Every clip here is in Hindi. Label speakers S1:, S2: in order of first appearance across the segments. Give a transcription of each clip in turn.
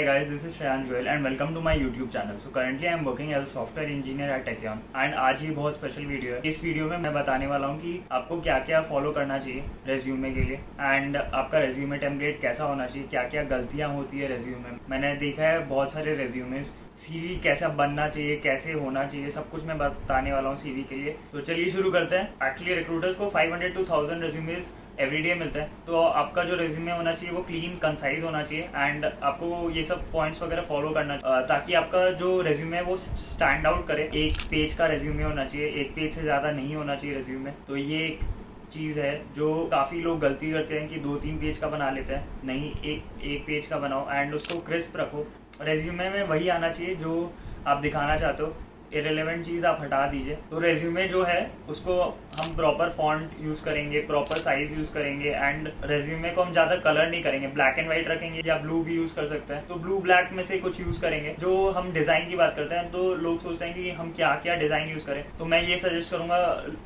S1: Hi guys, this is Shayan Joel and welcome to my YouTube channel. So currently I am working as a software engineer at Techion and आज ये बहुत स्पेशल वीडियो है। इस वीडियो में मैं बताने वाला हूँ कि आपको क्या क्या फॉलो करना चाहिए रेज्यूमे के लिए एंड आपका रेज्यूमे टेम्पलेट कैसा होना चाहिए, क्या क्या गलतियाँ होती है रेज्यूमे में। मैंने देखा है बहुत सारे रेज्यूमे, सीवी कैसा बनना चाहिए, कैसे होना चाहिए, सब कुछ मैं बताने वाला हूँ सीवी के लिए। तो चलिए शुरू करते हैं। एक्चुअली रिक्रूटर्स को 500 to 1000 रेज्यूमेज एवरीडे मिलते हैं, तो आपका जो रेज्यूमे होना चाहिए वो क्लीन कंसाइज होना चाहिए एंड आपको ये सब पॉइंट्स वगैरह फॉलो करना ताकि आपका जो रेज्यूमे है वो स्टैंड आउट करे। एक पेज का रेज्यूमे होना चाहिए, एक पेज से ज़्यादा नहीं होना चाहिए रेज्यूमे। तो ये एक चीज़ है जो काफ़ी लोग गलती करते हैं कि 2-3 पेज का बना लेते हैं। नहीं, एक पेज का बनाओ एंड उसको क्रिस्प रखो। रेज्यूमे में वही आना चाहिए जो आप दिखाना चाहते हो, इरेलेवेंट चीज़ आप हटा दीजिए। तो रेज्यूमे जो है उसको हम प्रॉपर फॉन्ट यूज़ करेंगे, प्रॉपर साइज यूज़ करेंगे एंड रेज्यूमे को हम ज़्यादा कलर नहीं करेंगे, ब्लैक एंड व्हाइट रखेंगे या ब्लू भी यूज़ कर सकते हैं। तो ब्लू ब्लैक में से कुछ यूज़ करेंगे। जो हम डिज़ाइन की बात करते हैं तो लोग सोचते हैं कि हम क्या क्या डिज़ाइन यूज़ करें, तो मैं ये सजेस्ट करूँगा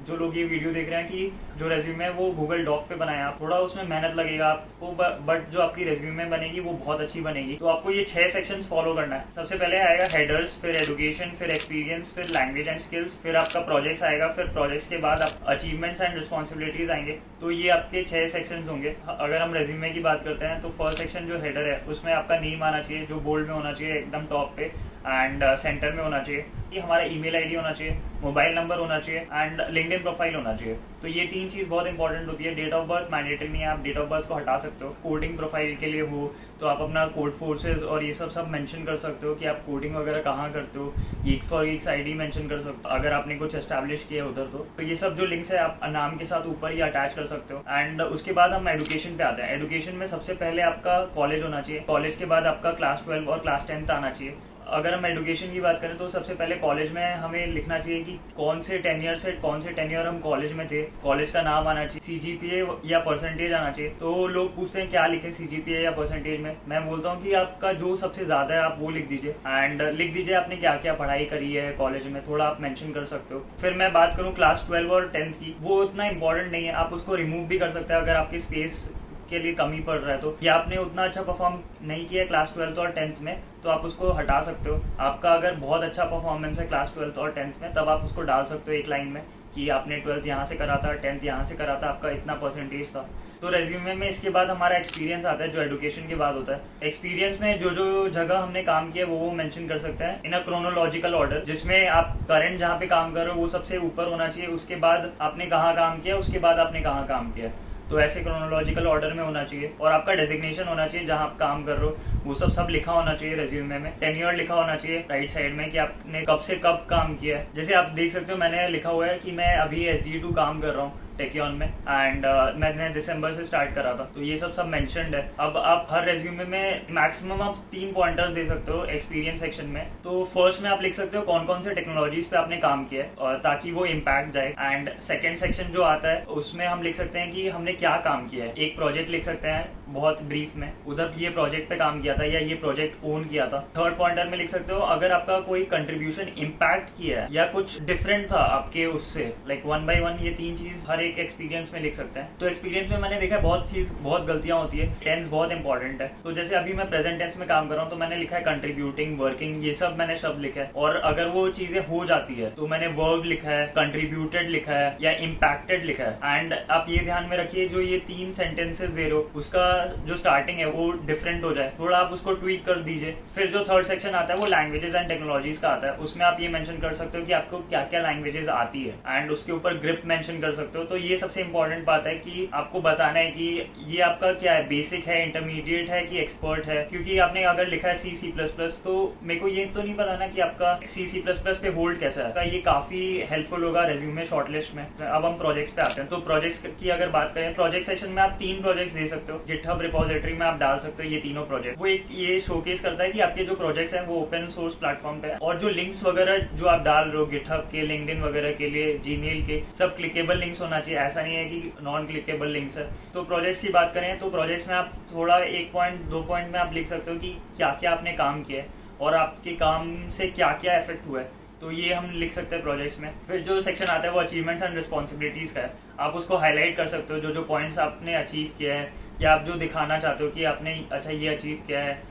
S1: जो लोग ये वीडियो देख रहे हैं कि जो रेज्यूमे है वो गूगल डॉक पे बनाएं आप। थोड़ा उसमें मेहनत लगेगा आपको बट जो आपकी रेज्यूमे बनेगी वो बहुत अच्छी बनेगी। तो आपको ये 6 सेक्शंस फॉलो करना है। सबसे पहले आएगा हेडर्स, फिर एजुकेशन, फिर एक्सपीरियंस, फिर लैंग्वेज एंड स्किल्स, फिर आपका प्रोजेक्ट्स आएगा, फिर प्रोजेक्ट्स के बाद आप अचीवमेंट्स एंड रिस्पॉन्सिबिलिटीज आएंगे। तो ये आपके 6 सेक्शंस होंगे। अगर हम रेज्यूमे की बात करते हैं तो फर्स्ट सेक्शन जो हेडर है उसमें आपका नेम आना चाहिए, जो बोल्ड में होना चाहिए एकदम टॉप पे एंड सेंटर में होना चाहिए। कि हमारा ईमेल आईडी होना चाहिए, मोबाइल नंबर होना चाहिए एंड लिंक्डइन प्रोफाइल होना चाहिए। तो ये 3 चीज़ बहुत इंपॉर्टेंट होती है। डेट ऑफ बर्थ मैंडेटरी नहीं है, आप डेट ऑफ बर्थ को हटा सकते हो। कोडिंग प्रोफाइल के लिए हो तो आप अपना कोड फोर्सेज और ये सब मेंशन कर सकते हो कि आप कोडिंग वगैरह कहाँ करते हो। Geeks for Geeks ID mention कर सकते हो अगर आपने कुछ एस्टैब्लिश किया उधर। तो ये सब जो लिंक्स है आप नाम के साथ ऊपर ही अटैच कर सकते हो। एंड उसके बाद हम एजुकेशन पे आते हैं। एजुकेशन में सबसे पहले आपका कॉलेज होना चाहिए, कॉलेज के बाद आपका क्लास 12 और क्लास 10 आना चाहिए। अगर हम एजुकेशन की बात करें तो सबसे पहले कॉलेज में हमें लिखना चाहिए कि कौन से टेन्योर से कौन से टेन्योर हम कॉलेज में थे, कॉलेज का नाम आना चाहिए, सीजीपीए या परसेंटेज आना चाहिए। तो लोग पूछते हैं क्या लिखें सीजीपीए या परसेंटेज में। मैं बोलता हूँ कि आपका जो सबसे ज़्यादा है आप वो लिख दीजिए एंड लिख दीजिए आपने क्या क्या पढ़ाई करी है कॉलेज में, थोड़ा आप मेंशन कर सकते हो। फिर मैं बात करूँ क्लास 12 और 10 की, वो उतना इंपॉर्टेंट नहीं है, आप उसको रिमूव भी कर सकते हैं अगर आपकी स्पेस के लिए कमी पड़ रहा है तो, या आपने उतना अच्छा परफॉर्म नहीं किया क्लास 12th और 10th में तो आप उसको हटा सकते हो। आपका अगर बहुत अच्छा परफॉर्मेंस है क्लास 12th और 10th में तब आप उसको डाल सकते हो एक लाइन में कि आपने 12th यहाँ से करा था, 10th यहाँ से करा था, आपका इतना परसेंटेज था। तो रेज्यूमे में इसके बाद हमारा एक्सपीरियंस आता है जो एजुकेशन के बाद होता है। एक्सपीरियंस में जो जो जगह हमने काम किया वो मेंशन कर सकते हैं इन अ क्रोनोलॉजिकल ऑर्डर, जिसमें आप करंट जहाँ पे काम कर रहे हो वो सबसे ऊपर होना चाहिए, उसके बाद आपने कहाँ काम किया, उसके बाद आपने कहाँ काम किया। तो ऐसे क्रोनोलॉजिकल ऑर्डर में होना चाहिए। और आपका डेजिग्नेशन होना चाहिए जहाँ आप काम कर रहे हो, वो सब लिखा होना चाहिए रेज्यूमे में। टेन्योर लिखा होना चाहिए राइट साइड में कि आपने कब से कब काम किया है। जैसे आप देख सकते हो मैंने लिखा हुआ है कि मैं अभी SDE2 काम कर रहा हूँ टेकियन में एंड मैंने दिसंबर से स्टार्ट करा था। तो ये सब मेंशन्ड है। अब आप हर रेज्यूमे में मैक्सिमम आप 3 पॉइंटर्स दे सकते हो एक्सपीरियंस सेक्शन में। तो फर्स्ट में आप लिख सकते हो कौन कौन से टेक्नोलॉजीज पे आपने काम किया है ताकि वो इम्पैक्ट जाए। एंड सेकेंड सेक्शन जो आता है उसमें हम लिख सकते हैं कि हमने क्या काम किया है। एक प्रोजेक्ट लिख सकते हैं बहुत ब्रीफ में, उधर ये प्रोजेक्ट पे काम किया था या ये प्रोजेक्ट ओन किया था। थर्ड पॉइंटर में लिख सकते हो अगर आपका कोई कंट्रीब्यूशन इम्पैक्ट किया है या कुछ डिफरेंट था आपके उससे, लाइक 1 by 1 ये 3 चीज हर एक एक्सपीरियंस में लिख सकते हैं। तो एक्सपीरियंस में मैंने देखा बहुत गलतियां होती है। टेंस बहुत इंपॉर्टेंट है। तो जैसे अभी मैं प्रेजेंट टेंस में काम कर रहा हूँ तो मैंने लिखा है कंट्रीब्यूटिंग, वर्किंग, ये सब मैंने शब्द लिखा है। और अगर वो चीजें हो जाती है तो मैंने वर्ब लिखा है, कंट्रीब्यूटेड लिखा है या इम्पैक्टेड लिखा है। एंड आप ये ध्यान में रखिए जो ये 3 सेंटेंसेस दे रहे हो उसका जो स्टार्टिंग है वो डिफरेंट हो जाए, थोड़ा आप उसको ट्वीक कर दीजिए। फिर जो थर्ड सेक्शन आता है वो लैंग्वेजेस एंड टेक्नोलॉजीज का आता है। उसमें आप ये मेंशन कर सकते हो कि आपको क्या क्या लैंग्वेजेस आती है एंड उसके ऊपर ग्रिप मेंशन कर सकते हो। तो ये सबसे इंपॉर्टेंट बात है कि आपको बताना है कि ये आपका क्या है, बेसिक है, इंटरमीडिएट है कि एक्सपर्ट है। क्योंकि आपने अगर लिखा है C++, तो मेरे को ये तो नहीं बताना कि आपका C++ पे होल्ड कैसा है। ये काफी हेल्पफुल होगा रेज्यूमे शॉर्टलिस्ट में। अब हम प्रोजेक्ट्स पे आते हैं। तो प्रोजेक्ट्स की अगर बात करें, प्रोजेक्ट सेक्शन में आप 3 प्रोजेक्ट्स दे सकते हो। गिटहब रिपोजिटरी में आप डाल सकते हो ये तीनों प्रोजेक्ट। वो एक ये शोकेस करता है कि आपके जो प्रोजेक्ट्स हैं वो ओपन सोर्स प्लेटफॉर्म पे है और जो लिंक्स वगैरह जो आप डाल रहे हो गिटहब के, लिंक्डइन वगैरह के लिए, जीमेल के, सब क्लिकेबल लिंक्स होना चाहिए। ऐसा नहीं है कि नॉन क्लिकेबल लिंक्स है। तो प्रोजेक्ट्स की बात करें तो प्रोजेक्ट्स में आप थोड़ा 1 पॉइंट 2 पॉइंट में आप लिख सकते हो कि क्या क्या आपने काम किया है और आपके काम से क्या क्या इफेक्ट हुआ है। तो ये हम लिख सकते हैं प्रोजेक्ट्स में। फिर जो सेक्शन आता है वो अचीवमेंट्स एंड रिस्पॉन्सिबिलिटीज का है। आप उसको हाईलाइट कर सकते हो जो जो पॉइंट्स आपने अचीव किया है या आप जो दिखाना चाहते हो कि आपने अच्छा ये अचीव किया है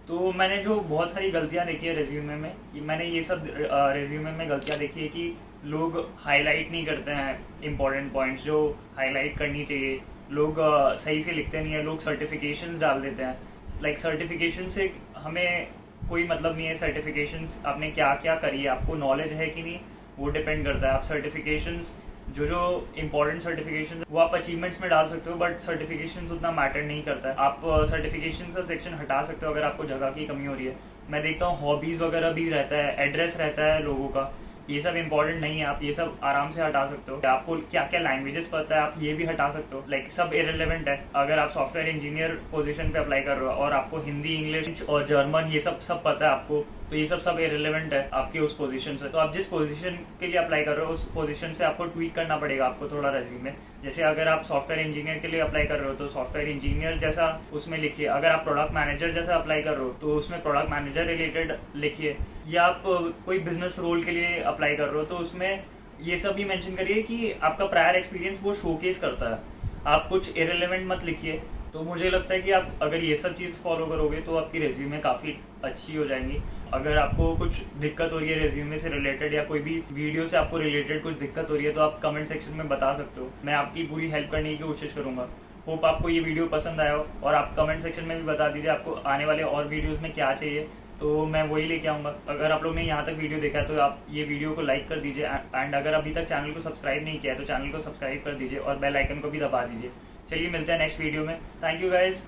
S1: तो मैंने जो बहुत सारी गलतियां देखी है रेज्यूमे में, मैंने ये सब रेज्यूमे में गलतियां देखी है कि लोग हाईलाइट नहीं करते हैं इंपॉर्टेंट पॉइंट्स जो हाईलाइट करनी चाहिए। लोग सही से लिखते नहीं है, लोग सर्टिफिकेशंस डाल देते हैं। लाइक सर्टिफिकेशन से हमें कोई मतलब नहीं है। सर्टिफिकेशंस आपने क्या क्या करी है, आपको नॉलेज है कि नहीं, वो डिपेंड करता है। आप सर्टिफिकेशंस जो इंपॉर्टेंट सर्टिफिकेशन वो आप अचीवमेंट्स में डाल सकते हो, बट सर्टिफिकेशंस उतना मैटर नहीं करता है। आप सर्टिफिकेशन का सेक्शन हटा सकते हो अगर आपको जगह की कमी हो रही है। मैं देखता हूँ हॉबीज वगैरह भी रहता है, एड्रेस रहता है लोगों का, ये सब इंपॉर्टेंट नहीं है। आप ये सब आराम से हटा सकते हो। आपको क्या क्या लैंग्वेजेस पता है, आप ये भी हटा सकते हो। लाइक सब इरेलीवेंट है। अगर आप सॉफ्टवेयर इंजीनियर पोजीशन पे अप्लाई कर रहे हो और आपको हिंदी, इंग्लिश और जर्मन ये सब पता है आपको, तो ये सब इरेलीवेंट है आपके उस पोजीशन से। तो आप जिस पोजीशन के लिए अप्लाई कर रहे हो उस पोजीशन से आपको ट्वीक करना पड़ेगा आपको थोड़ा रेज्यूमे। जैसे अगर आप सॉफ्टवेयर इंजीनियर के लिए अप्लाई कर रहे हो तो सॉफ्टवेयर इंजीनियर जैसा उसमें लिखिए। अगर आप प्रोडक्ट मैनेजर जैसा अप्लाई कर रहे हो तो उसमें प्रोडक्ट मैनेजर रिलेटेड लिखिए। या आप कोई बिजनेस रोल के लिए अप्लाई कर रहे हो तो उसमें ये सब भी मेंशन करिए कि आपका प्रायर एक्सपीरियंस वो शोकेस करता है। आप कुछ इरेलीवेंट मत लिखिए। तो मुझे लगता है कि आप अगर ये सब चीज़ फॉलो करोगे तो आपकी रेज्यूमे काफ़ी अच्छी हो जाएंगी। अगर आपको कुछ दिक्कत हो रही है रेज्यूमे से रिलेटेड या कोई भी वीडियो से आपको रिलेटेड कुछ दिक्कत हो रही है तो आप कमेंट सेक्शन में बता सकते हो। मैं आपकी पूरी हेल्प करने की कोशिश करूंगा। होप आपको ये वीडियो पसंद आया हो और आप कमेंट सेक्शन में भी बता दीजिए आपको आने वाले और वीडियोज़ में क्या चाहिए, तो मैं वही लेके आऊँगा। अगर आप लोग ने यहाँ तक वीडियो देखा है तो आप ये वीडियो को लाइक कर दीजिए एंड अगर अभी तक चैनल को सब्सक्राइब नहीं किया है तो चैनल को सब्सक्राइब कर दीजिए और बेल आइकन को भी दबा दीजिए। चलिए मिलते हैं नेक्स्ट वीडियो में। Thank you guys.